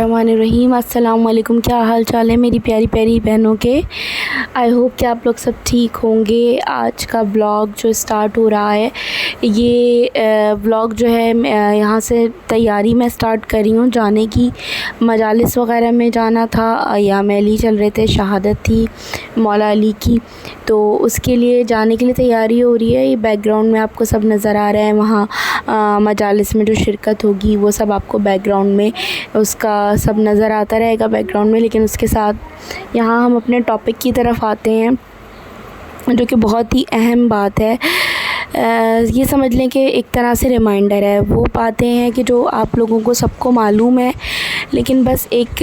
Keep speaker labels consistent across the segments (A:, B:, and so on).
A: रहीम अस्सलाम वालेकुम। क्या हाल चाल है मेरी प्यारी प्यारी बहनों के। आई होप कि आप लोग सब ठीक होंगे। आज का ब्लॉग जो स्टार्ट हो रहा है, ये ब्लॉग जो है यहाँ से तैयारी मैं स्टार्ट कर रही हूँ जाने की। मजालिस वग़ैरह में जाना था, या मेली चल रहे थे, शहादत थी मौला अली की, तो उसके लिए जाने के लिए तैयारी हो रही है। ये बैकग्राउंड में आपको सब नज़र आ रहा है। वहाँ मजालिस में जो शिरकत होगी वो सब आपको बैकग्राउंड में उसका सब नज़र आता रहेगा बैकग्राउंड में। लेकिन उसके साथ यहाँ हम अपने टॉपिक की तरफ आते हैं, जो कि बहुत ही अहम बात है। ये समझ लें कि एक तरह से रिमाइंडर है। वो बातें हैं कि जो आप लोगों को सबको मालूम है, लेकिन बस एक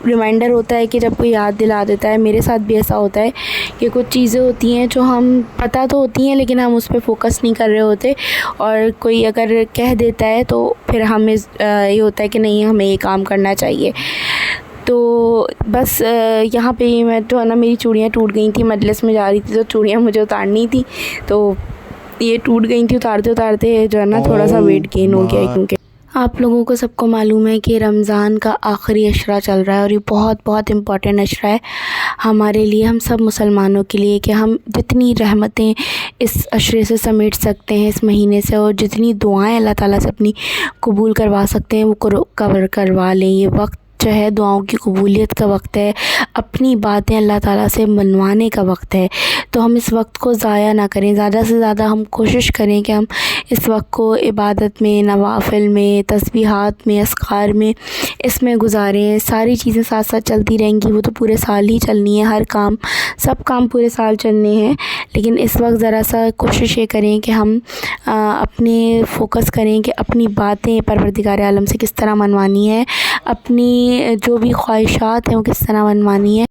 A: रिमाइंडर होता है कि जब कोई याद दिला देता है। मेरे साथ भी ऐसा होता है कि कुछ चीज़ें होती हैं जो हम पता तो होती हैं, लेकिन हम उस पर फ़ोकस नहीं कर रहे होते, और कोई अगर कह देता है तो फिर हमें ये होता है कि नहीं, हमें ये काम करना चाहिए। तो बस यहाँ पे मैं जो है ना, मेरी चूड़ियाँ टूट गई थी, मजलिस में जा रही थी तो चूड़ियाँ मुझे उतारनी थी, तो ये टूट गई थी। उतारते उतारते जो है ना थोड़ा सा वेट गेन हो गया है, क्योंकि आप लोगों को सबको मालूम है कि रमज़ान का आखिरी अशरा चल रहा है, और ये बहुत बहुत इम्पॉर्टेंट अशरा है हमारे लिए, हम सब मुसलमानों के लिए, कि हम जितनी रहमतें इस अशरे से समेट सकते हैं इस महीने से, और जितनी दुआएं अल्लाह ताला से अपनी कबूल करवा सकते हैं वो कवर करवा लें। ये वक्त जो है दुआओं की कबूलियत का वक्त है, अपनी बातें अल्लाह ताला से मनवाने का वक्त है। तो हम इस वक्त को ज़ाया ना करें। ज़्यादा से ज़्यादा हम कोशिश करें कि हम इस वक्त को इबादत में, नवाफिल में, तस्बीहात में, अस्कार में, इसमें गुजारें। सारी चीज़ें साथ साथ चलती रहेंगी, वो तो पूरे साल ही चलनी है। हर काम, सब काम पूरे साल चलने हैं, लेकिन इस वक्त ज़रा सा कोशिश ये करें कि हम अपने फ़ोकस करें कि अपनी बातें परवरदिगार आलम से किस तरह मनवानी है, अपनी जो भी ख्वाहिशात हैं वो किस तरह मनवानी है।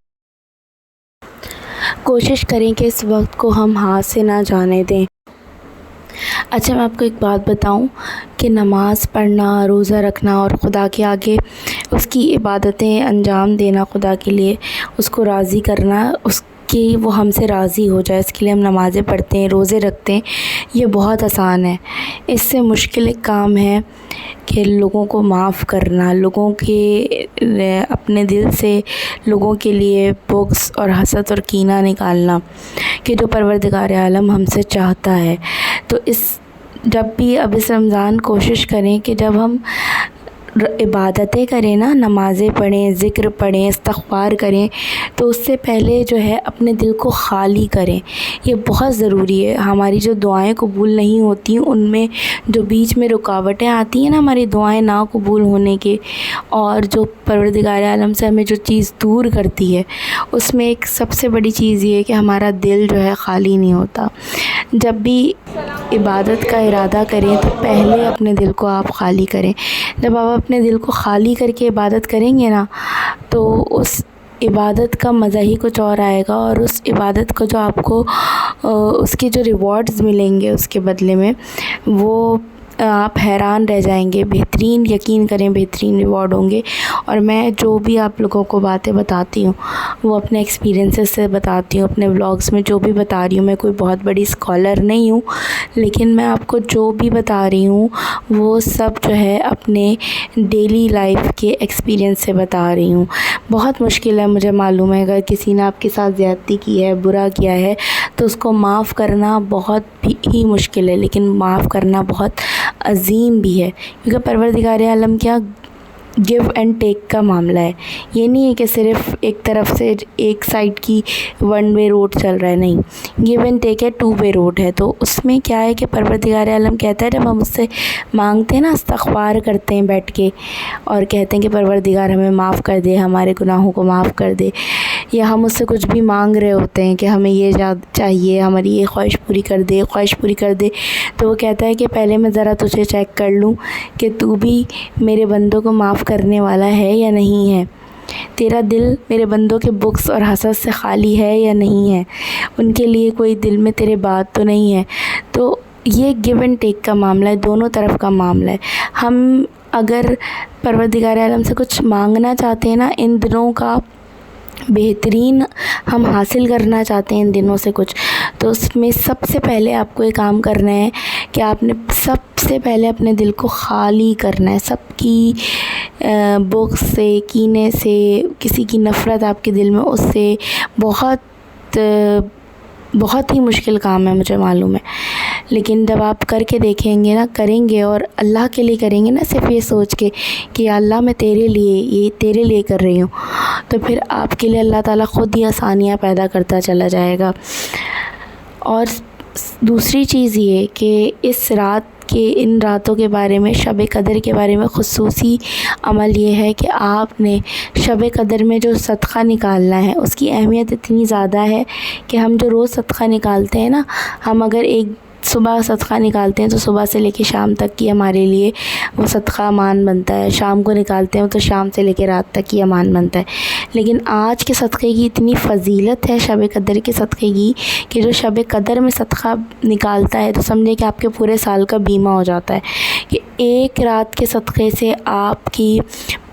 A: कोशिश करें कि इस वक्त को हम हाथ से ना जाने दें। अच्छा, मैं आपको एक बात बताऊं कि नमाज़ पढ़ना, रोज़ा रखना और खुदा के आगे उसकी इबादतें अंजाम देना, खुदा के लिए उसको राज़ी करना, कि वो हमसे राज़ी हो जाए, इसके लिए हम नमाज़ें पढ़ते हैं, रोज़े रखते हैं। ये बहुत आसान है। इससे मुश्किल एक काम है कि लोगों को माफ़ करना, लोगों के अपने दिल से लोगों के लिए बुग़्ज़ और हसद और कीना निकालना, कि जो परवरदिगार आलम हमसे चाहता है। तो जब भी अब इस रमज़ान कोशिश करें कि जब हम इबादतें करें ना, नमाज़ें पढ़ें, ज़िक्र पढ़ें, इस्तग़फ़ार करें, तो उससे पहले जो है अपने दिल को ख़ाली करें। ये बहुत ज़रूरी है। हमारी जो दुआएं कबूल नहीं होती, उनमें जो बीच में रुकावटें आती हैं ना, हमारी दुआएं ना कबूल होने के, और जो परवरदिगार आलम से हमें जो चीज़ दूर करती है, उसमें एक सबसे बड़ी चीज़ ये है कि हमारा दिल जो है ख़ाली नहीं होता। जब भी इबादत का इरादा करें तो पहले अपने दिल को आप ख़ाली करें। जब आप अपने दिल को ख़ाली करके इबादत करेंगे ना, तो उस इबादत का मज़ा ही कुछ और आएगा, और उस इबादत को जो आपको उसके जो रिवॉर्ड्स मिलेंगे उसके बदले में, वो आप हैरान रह जाएंगे। बेहतरीन, यकीन करें, बेहतरीन रिवॉर्ड होंगे। और मैं जो भी आप लोगों को बातें बताती हूँ वो अपने एक्सपीरियंसेस से बताती हूँ, अपने व्लॉग्स में जो भी बता रही हूँ। मैं कोई बहुत बड़ी स्कॉलर नहीं हूँ, लेकिन मैं आपको जो भी बता रही हूँ वो सब जो है अपने डेली लाइफ के एक्सपीरियंस से बता रही हूँ। बहुत मुश्किल है, मुझे मालूम है। अगर किसी ने आपके साथ ज़्यादती की है, बुरा किया है, तो उसको माफ़ करना बहुत ही मुश्किल है, लेकिन माफ़ करना बहुत अज़ीम भी है, क्योंकि परवरदिगार आलम क्या गिव एंड टेक का मामला है। ये नहीं है कि सिर्फ़ एक तरफ से एक साइड की वन वे रोड चल रहा है, नहीं, गिव एंड टेक है, टू वे रोड है। तो उसमें क्या है कि परवरदिगार आलम कहता है, जब हम उससे मांगते हैं ना, इस्तग़फ़ार करते हैं बैठ के, और कहते हैं कि परवरदिगार हमें माफ़ कर दे, हमारे गुनाहों को माफ़ कर दे, या हम उससे कुछ भी मांग रहे होते हैं कि हमें ये चाहिए, हमारी ये ख्वाहिश पूरी कर दे, ख्वाहिश पूरी कर दे, तो वो कहता है कि पहले मैं ज़रा तुझे चेक कर लूँ कि तू भी मेरे बंदों को माफ़ करने वाला है या नहीं है। तेरा दिल मेरे बंदों के बुग़्ज़ और हसद से ख़ाली है या नहीं है, उनके लिए कोई दिल में तेरे बात तो नहीं है। तो ये गिव एंड टेक का मामला है, दोनों तरफ का मामला है। हम अगर परवरदिगार आलम से कुछ मांगना चाहते हैं ना, इन दिनों का बेहतरीन हम हासिल करना चाहते हैं इन दिनों से कुछ, तो उसमें सबसे पहले आपको ये काम करना है कि आपने सबसे पहले अपने दिल को ख़ाली करना है। सबकी बुग़्ज़ से, कीने से, किसी की नफ़रत आपके दिल में, उससे बहुत ही मुश्किल काम है, मुझे मालूम है। लेकिन जब आप करके देखेंगे ना, करेंगे और अल्लाह के लिए करेंगे ना, सिर्फ़ ये सोच के कि या अल्लाह मैं तेरे लिए कर रही हूँ, तो फिर आपके लिए अल्लाह ताला ख़ुद ही आसानियाँ पैदा करता चला जाएगा। और दूसरी चीज़ ये कि इन रातों के बारे में, शब कदर के बारे में ख़ुसूसी अमल ये है कि आपने शब कदर में जो सदक़ा निकालना है, उसकी अहमियत इतनी ज़्यादा है कि हम जो रोज़ सदक़ा निकालते हैं ना, हम अगर एक सुबह सदक़ा निकालते हैं तो सुबह से लेके शाम तक की हमारे लिए वो सदक़ा अमान बनता है, शाम को निकालते हैं तो शाम से लेके रात तक की अमान बनता है। लेकिन आज के सदक़े की इतनी फ़जीलत है शब कदर के सदक़े की कि जो शब कदर में सदक़ा निकालता है तो समझे कि आपके पूरे साल का बीमा हो जाता है, कि एक रात के सदक़े से आपकी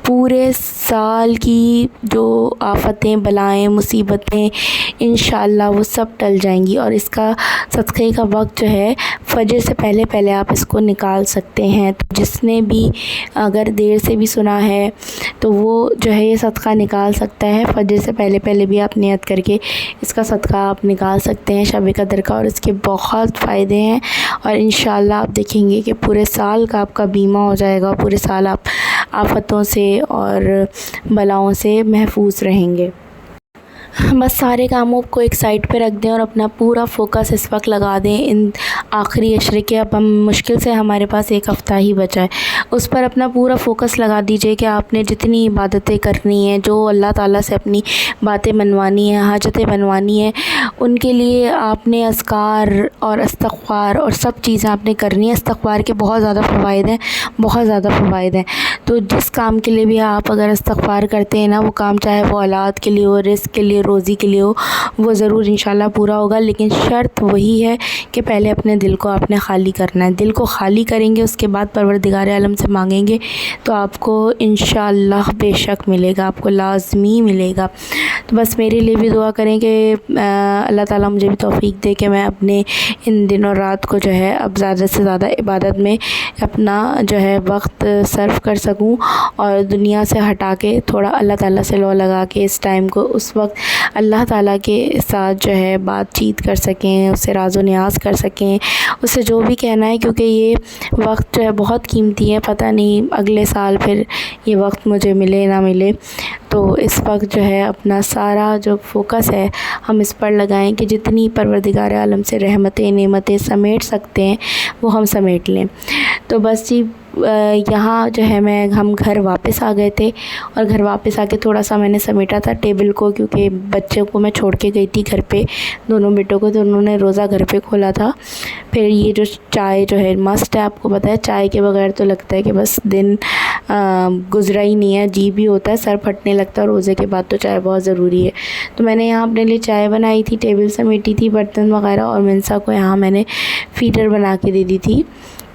A: पूरे साल की जो आफ़तें, बलाएँ, मुसीबतें इंशाअल्लाह वो सब टल जाएंगी। और इसका सदक़े का वक्त जो है फ़जर से पहले आप इसको निकाल सकते हैं। तो जिसने भी अगर देर से भी सुना है तो वो जो है ये सदक़ा निकाल सकता है। फ़जर से पहले भी आप नियत करके इसका सदक़ा आप निकाल सकते हैं शब कदर का, और इसके बहुत फ़ायदे हैं। और इंशाअल्लाह आप देखेंगे कि पूरे साल का आपका बीमा हो जाएगा, पूरे साल आप आफ़तों से और बलाओं से महफूज रहेंगे। बस सारे कामों को एक साइड पे रख दें और अपना पूरा फ़ोकस इस वक्त लगा दें इन आखिरी अशरे के। अब हम मुश्किल से हमारे पास एक हफ़्ता ही बचा है, उस पर अपना पूरा फ़ोकस लगा दीजिए कि आपने जितनी इबादतें करनी हैं, जो अल्लाह ताला से अपनी बातें मनवानी हैं, हाजतें बनवानी हैं, उनके लिए आपने अज़कार और इस्तिग़फ़ार और सब चीज़ें आपने करनी है। इस्तिग़फ़ार के बहुत ज़्यादा फ़वाइद हैं, बहुत ज़्यादा फ़वाइद हैं। तो जिस काम के लिए भी आप अगर इस्तिग़फ़ार करते हैं ना, वो काम चाहे वो औलाद के लिए हो, रिज़्क़ के लिए, रोज़ी के लिए हो, वो ज़रूर इंशाअल्लाह पूरा होगा। लेकिन शर्त वही है कि पहले अपने दिल को आपने ख़ाली करना है। दिल को ख़ाली करेंगे, उसके बाद परवरदिगार आलम से मांगेंगे तो आपको इंशाअल्लाह बेशक मिलेगा, आपको लाज़मी मिलेगा। तो बस मेरे लिए भी दुआ करें कि अल्लाह ताला मुझे भी तौफ़ीक दे कि मैं अपने इन दिन और रात को जो है अब ज़्यादा से ज़्यादा इबादत में अपना जो है वक्त सर्व कर सकूं, और दुनिया से हटा के थोड़ा अल्लाह ताला से लौ लगा के इस टाइम को उस वक्त अल्लाह ताला के साथ जो है बातचीत कर सकें, उससे राज़ो नियाज़ कर सकें, उससे जो भी कहना है। क्योंकि ये वक्त जो है बहुत कीमती है, पता नहीं अगले साल फिर ये वक्त मुझे मिले ना मिले। तो इस वक्त जो है अपना सारा जो फ़ोकस है हम इस पर लगाएं कि जितनी परवरदिगार आलम से रहमतें, नेमतें समेट सकते हैं वो हम समेट लें। तो बस जी यहाँ जो है हम घर वापस आ गए थे, और घर वापस आके थोड़ा सा मैंने समेटा था टेबल को, क्योंकि बच्चों को मैं छोड़ के गई थी घर पे, दोनों बेटों को, तो उन्होंने रोज़ा घर पे खोला था। फिर ये जो चाय जो है मस्ट है, आपको पता है चाय के बगैर तो लगता है कि बस दिन गुज़रा ही नहीं है, अजीब ही होता है, सर फटने लगता है। रोज़े के बाद तो चाय बहुत ज़रूरी है। तो मैंने यहाँ अपने लिए चाय बनाई थी, टेबल समेटी थी, बर्तन वगैरह, और मिनसा को यहाँ मैंने फ़ीडर बना के दे दी थी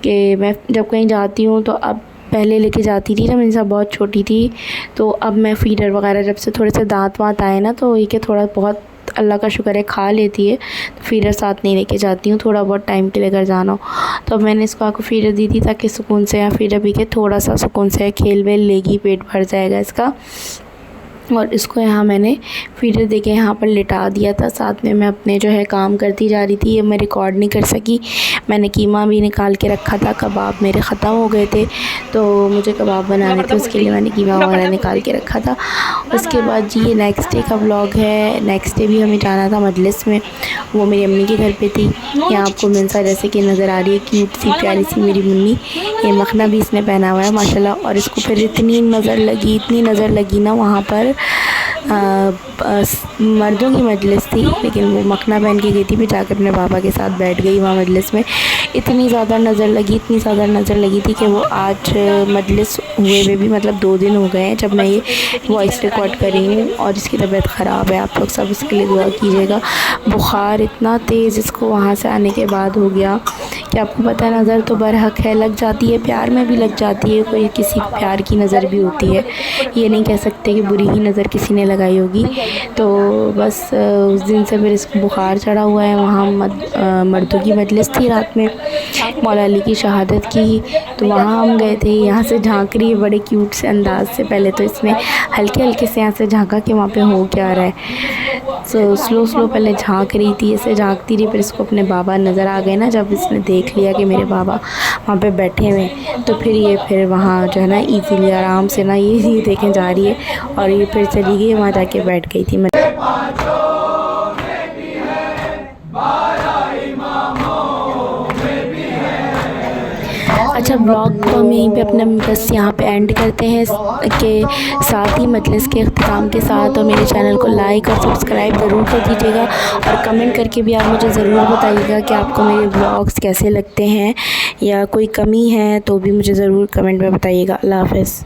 A: कि मैं जब कहीं जाती हूँ तो अब पहले लेके जाती थी ना, मिनसा बहुत छोटी थी, तो अब मैं फ़ीडर वगैरह जब से थोड़े से दाँत वाँत आए ना, तो ये कि थोड़ा बहुत अल्लाह का शुक्र है खा लेती है, तो फ़ीडर साथ नहीं लेके जाती हूँ, थोड़ा बहुत टाइम के लिए घर जाना हो। तो अब मैंने इसको आके फ़ीडर दी थी ताकि सुकून से यहाँ फ़ीडर पी के थोड़ा सा सुकून से खेल वेल लेगी, पेट भर जाएगा इसका। और इसको यहाँ मैंने फ़ीडर देके यहाँ पर लिटा दिया था। साथ में मैं अपने जो है काम करती जा रही थी। ये मैं रिकॉर्ड नहीं कर सकी, मैंने कीमा भी निकाल के रखा था, कबाब मेरे ख़त्म हो गए थे तो मुझे कबाब बनाने थे, उसके लिए मैंने कीमा वगैरह निकाल के रखा था। उसके बाद जी ये नेक्स्ट डे का व्लॉग है। नेक्स्ट डे भी हमें जाना था मजलिस में, वो मेरी अम्मी के घर पे थी। यहाँ आपको मिनसा जैसे कि नज़र आ रही है, क्यूट सी प्यारी सी मेरी मुन्नी। ये मखना भी इसने पहना हुआ है माशाल्लाह। और इसको फिर इतनी नज़र लगी ना वहाँ पर, मर्दों की मजलिस थी लेकिन वो मखना पहन के गई थी, फिर जाकर अपने पापा के साथ बैठ गई वहाँ मजलिस में। इतनी ज़्यादा नज़र लगी थी कि वो आज मजलिस हुए हुए भी मतलब 2 दिन हो गए हैं जब मैं ये वॉइस रिकॉर्ड कर रही हूँ, और इसकी तबीयत ख़राब है। आप लोग सब इसके लिए दुआ कीजिएगा। बुखार इतना तेज़ इसको वहाँ से आने के बाद हो गया कि आपको पता है नज़र तो बरहक है, लग जाती है, प्यार में भी लग जाती है, कोई किसी प्यार की नज़र भी होती है, ये नहीं कह सकते कि बुरी ही नज़र किसी ने लगाई होगी। तो बस उस दिन से फिर इसको बुखार चढ़ा हुआ है। वहाँ मर्दों की मजलिस थी रात में, मौला अली की शहादत की, तो वहाँ हम गए थे। यहाँ से झांक रही है बड़े क्यूट से अंदाज से। पहले तो इसने हल्के हल्के से यहाँ से झांका कि वहाँ पे हो क्या रहा है। सो स्लो पहले झांक रही थी, ऐसे झांकती रही। फिर इसको अपने बाबा नज़र आ गए ना, जब इसने देख लिया कि मेरे बाबा वहाँ पे बैठे हुए, तो फिर वहाँ जो है ना ईज़िली आराम से ना ये देखें जा रही है, और ये फिर चली गई वहाँ जाके बैठ गई थी। अच्छा, ब्लॉग को हम यहीं पे अपना बस यहाँ पे एंड करते हैं के साथ ही मजलिस के अख्तिताम के साथ। और मेरे चैनल को लाइक और सब्सक्राइब ज़रूर कर दीजिएगा, और कमेंट करके भी आप मुझे ज़रूर बताइएगा कि आपको मेरे ब्लॉग्स कैसे लगते हैं, या कोई कमी है तो भी मुझे ज़रूर कमेंट में बताइएगा। अल्लाह हाफ़िज़।